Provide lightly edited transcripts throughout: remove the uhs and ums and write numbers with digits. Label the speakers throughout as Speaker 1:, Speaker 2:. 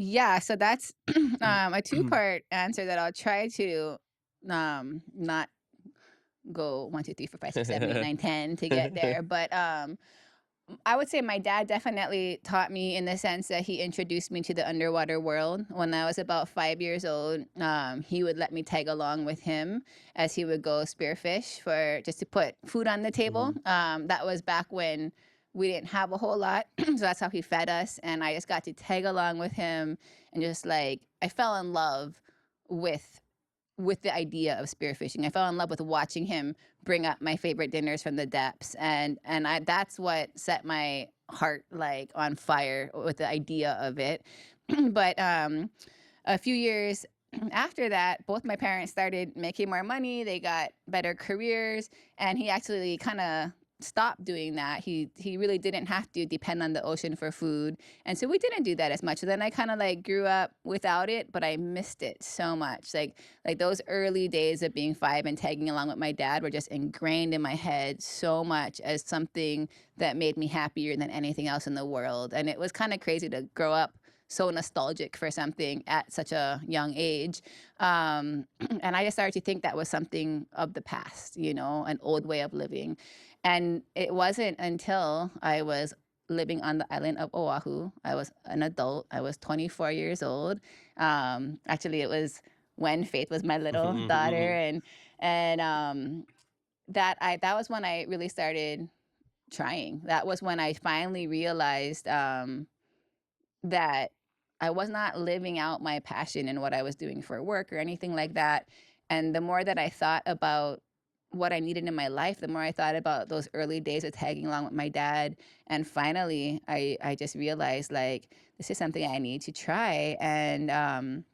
Speaker 1: Yeah, so that's a two-part answer that I'll try to not go 1, 2, 3, 4, 5, 6, 7, 8, 9, 10 to get there. But I would say my dad definitely taught me in the sense that he introduced me to the underwater world. When I was about 5 years old, he would let me tag along with him as he would go spearfish for just to put food on the table.
Speaker 2: Mhm.
Speaker 1: That was back when we didn't have a whole lot, so that's how he fed us. And I just got to tag along with him, and just like I fell in love with the idea of spearfishing. I fell in love with watching him bring up my favorite dinners from the depths, and I that's what set my heart like on fire with the idea of it. But a few years after that, both my parents started making more money. They got better careers, and he actually kind of stopped doing that. He really didn't have to depend on the ocean for food, and so we didn't do that as much. So then I kind of like grew up without it, but I missed it so much. Like those early days of being 5 and tagging along with my dad were just ingrained in my head so much as something that made me happier than anything else in the world. And it was kind of crazy to grow up so nostalgic for something at such a young age. And I just started to think that was something of the past, an old way of living. And it wasn't until I was living on the island of Oahu. I was an adult. I was 24 years old. Actually, it was when Faith was my
Speaker 2: Mhm,
Speaker 1: little
Speaker 2: mhm,
Speaker 1: daughter,
Speaker 2: mhm.
Speaker 1: and that was when I really started trying. That was when I finally realized that I was not living out my passion in what I was doing for work or anything like that. And the more that I thought about what I needed in my life, the more I thought about those early days of tagging along with my dad. And finally, I just realized like this is something I need to try. And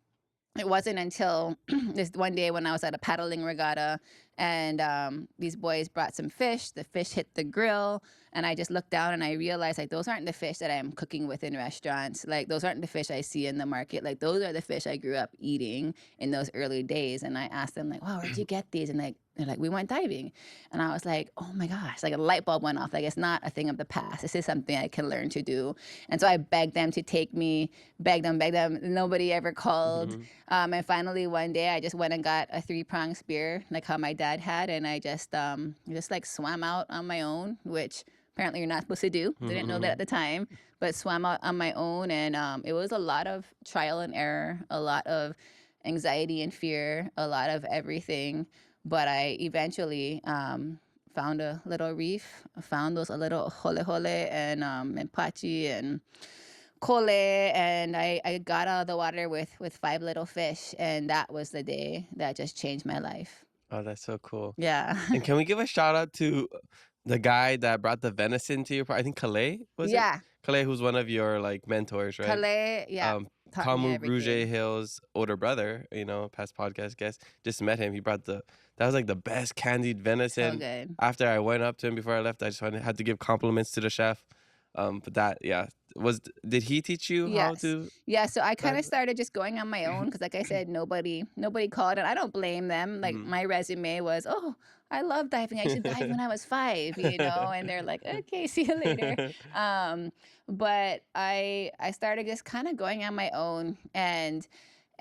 Speaker 1: it wasn't until this one day when I was at a paddling regatta, and these boys brought some fish. The fish hit the grill, and I just looked down and I realized like those aren't the fish that I'm cooking with in restaurants. Like those aren't the fish I see in the market. Like those are the fish I grew up eating in those early days. And I asked them like, "Wow, where'd you get these?" And like they're like, "We went diving." And I was like, "Oh my gosh!" Like a light bulb went off. Like it's not a thing of the past. This is something I can learn to do. And so I begged them to take me. Begged them. Nobody ever called.
Speaker 2: Mhm.
Speaker 1: And finally one day I just went and got a 3-prong spear, like how my dad had, and I just like swam out on my own, which apparently you're not supposed to do.
Speaker 2: Mhm,
Speaker 1: Didn't know that
Speaker 2: mhm.
Speaker 1: at the time, but swam out on my own, and it was a lot of trial and error, a lot of anxiety and fear, a lot of everything. But I eventually found a little reef, found those a little hole hole and pachi and Kole, and I got out of the water with 5 little fish, and that was the day that just changed my life.
Speaker 2: Oh, that's so cool.
Speaker 1: Yeah.
Speaker 2: And can we give a shout out to the guy that brought the venison to your I think Calais, was it?
Speaker 1: Yeah.
Speaker 2: Calais, who's one of your, like, mentors, right?
Speaker 1: Kale, yeah, taught me
Speaker 2: Kamu Gruge
Speaker 1: everything.
Speaker 2: Hill's older brother, past podcast guest, just met him. He brought that was, like, the best candied
Speaker 1: So
Speaker 2: venison.
Speaker 1: good.
Speaker 2: After I went up to him before I left, I just had to give compliments to the chef. But that yeah, did he teach you how
Speaker 1: Yes.
Speaker 2: to
Speaker 1: Yeah, so I
Speaker 2: dive?
Speaker 1: kinda started just going on my own because, like I said, nobody called, and I don't blame them. Like,
Speaker 2: Mhm.
Speaker 1: my resume was, "Oh, I love diving. I used to dive when I was 5," and they're like, "Okay, see you later." Um, but I started just kinda going on my own, and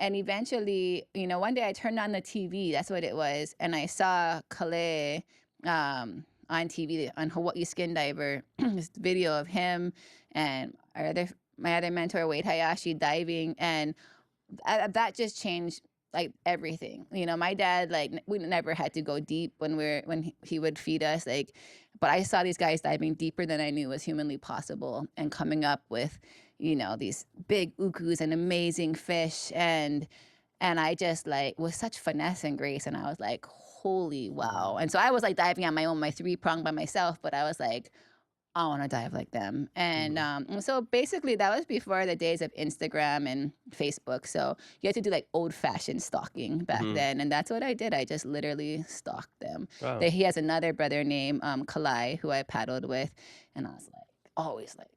Speaker 1: eventually, one day I turned on the TV, that's what it was, and I saw Kale, on TV, on Hawaii Skin Diver, this video of him and my other mentor, Wade Hayashi, diving, and that just changed like everything. My dad, like we never had to go deep when he would feed us, like, but I saw these guys diving deeper than I knew was humanly possible, and coming up with these big ukus and amazing fish, and I just like with such finesse and grace, and I was like, holy wow. And so I was like diving on my own, my 3-prong by myself, but I was like, I want to dive like them. And
Speaker 2: Mhm.
Speaker 1: so basically, that was before the days of Instagram and Facebook. So you had to do like old fashioned stalking back
Speaker 2: Mhm.
Speaker 1: then. And that's what I did. I just literally stalked them.
Speaker 2: Wow.
Speaker 1: He has another brother named Kalai, who I paddled with. And I was like, always like,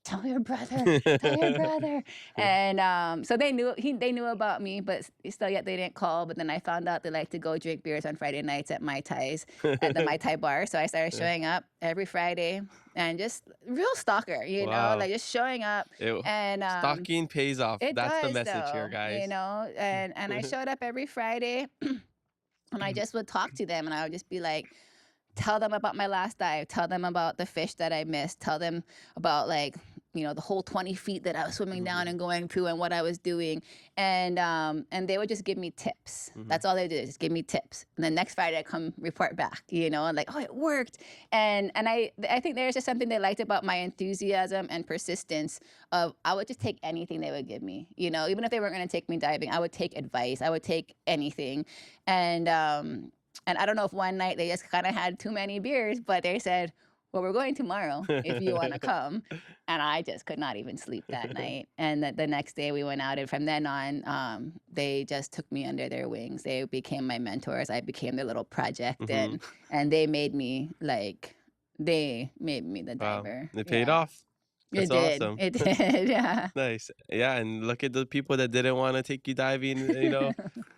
Speaker 1: tell your brother, tell your brother. And so they knew about me, but still yet they didn't call. But then I found out they like to go drink beers on Friday nights at Mai Tais, at the Mai Tai bar. So I started
Speaker 2: Yeah.
Speaker 1: showing up every Friday and just real stalker,
Speaker 2: Wow.
Speaker 1: like just showing up. And
Speaker 2: Stalking pays off.
Speaker 1: it
Speaker 2: That's the
Speaker 1: does
Speaker 2: message here,
Speaker 1: though,
Speaker 2: guys.
Speaker 1: and I showed up every Friday and I just would talk to them and I would just be like, tell them about my last dive, tell them about the fish that I missed, tell them about like, the whole 20 feet that I was swimming down and going to and what I was doing. And they would just give me tips. That's all they did, just give me tips. And then next Friday I come report back, and like, oh, it worked. And I think there's just something they liked about my enthusiasm and persistence of I would just take anything they would give me, even if they weren't going to take me diving, I would take advice. I would take anything. And I don't know if one night they just kind of had too many beers, but they said, well, we're going tomorrow if you want to come. And I just could not even sleep that night. And the next day we went out. And from then on, they just took me under their wings. They became my mentors. I became their little project. And they made me the
Speaker 2: Wow.
Speaker 1: diver.
Speaker 2: It paid
Speaker 1: Yeah.
Speaker 2: off. That's awesome.
Speaker 1: It did. Yeah.
Speaker 2: Nice. Yeah, and look at the people that didn't want to take you diving,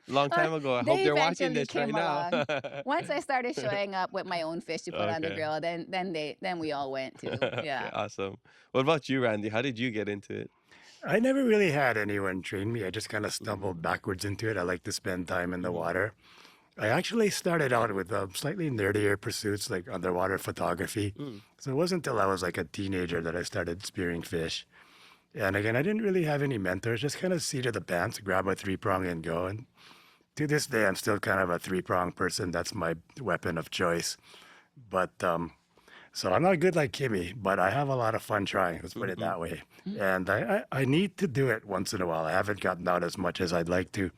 Speaker 2: long time ago. I hope
Speaker 1: They
Speaker 2: they're watching
Speaker 1: eventually
Speaker 2: this right
Speaker 1: came
Speaker 2: now.
Speaker 1: along. Once I started showing up with my own fish to put on the
Speaker 2: Okay.
Speaker 1: grill, then we all went too.
Speaker 2: Okay,
Speaker 1: Yeah.
Speaker 2: awesome. What about you, Randy? How did you get into it?
Speaker 3: I never really had anyone train me. I just kind of stumbled backwards into it. I like to spend time in the water. I actually started out with slightly nerdier pursuits like underwater photography. So it wasn't until I was like a teenager that I started spearing fish. And again, I didn't really have any mentors, just kind of seat of the pants, grab a 3-prong and go. And to this day, I'm still kind of a 3-prong person. That's my weapon of choice. But so I'm not good like Kimi, but I have a lot of fun trying. Let's put it that way. And I need to do it once in a while. I haven't gotten out as much as I'd like to.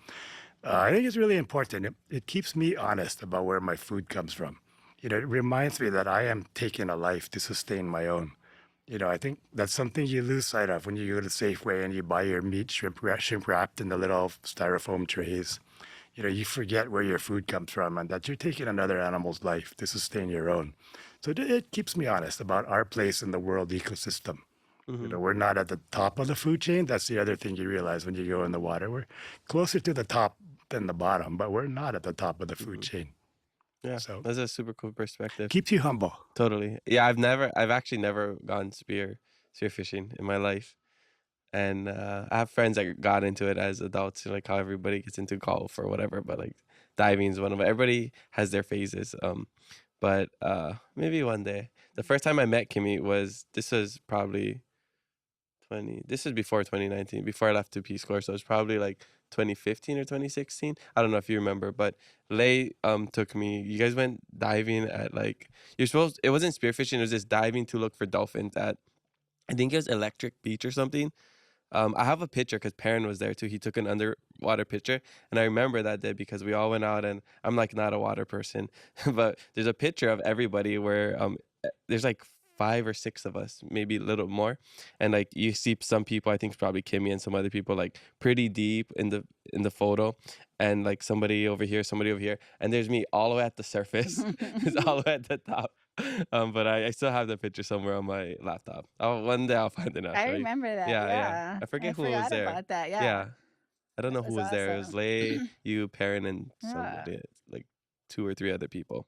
Speaker 3: I think it's really important. It keeps me honest about where my food comes from. It reminds me that I am taking a life to sustain my own. I think that's something you lose sight of when you go to Safeway and you buy your meat shrimp wrapped in the little styrofoam trays. You forget where your food comes from and that you're taking another animal's life to sustain your own. So it keeps me honest about our place in the world ecosystem. We're not at the top of the food chain. That's the other thing you realize when you go in the water. We're closer to the top than the bottom, but we're not at the top of the food chain.
Speaker 2: Yeah,
Speaker 3: So
Speaker 2: that's a super cool perspective.
Speaker 3: keeps you humble.
Speaker 2: Totally. Yeah, I've actually never gone spearfishing in my life. And I have friends that got into it as adults, like how everybody gets into golf or whatever, but like diving is one of them. Everybody has their phases. But maybe one day. The first time I met Kimi this was probably this is before 2019, before I left to Peace Corps, so it was probably like 2015 or 2016. I don't know if you remember, but Lay took me. You guys went diving at like it wasn't spearfishing, it was just diving to look for dolphins at, I think it was Electric Beach or something. I have a picture because Perrin was there too. He took an underwater picture, and I remember that day because we all went out, and I'm like not a water person, but there's a picture of everybody where there's like 5 or 6 of us, maybe a little more, and like you see some people, I think it's probably Kimmy and some other people like pretty deep in the photo, and like somebody over here, and there's me all the way at the surface, it's all the way at the top. But I still have the picture somewhere on my laptop. One day I'll find it.
Speaker 1: I remember that. Yeah.
Speaker 2: I forget who was there.
Speaker 1: About that. Yeah.
Speaker 2: Yeah, I don't know
Speaker 1: That
Speaker 2: who
Speaker 1: was
Speaker 2: was there. It was
Speaker 1: awesome.
Speaker 2: Lay, you, Perrin, and
Speaker 1: Yeah.
Speaker 2: somebody, like 2 or 3 other people.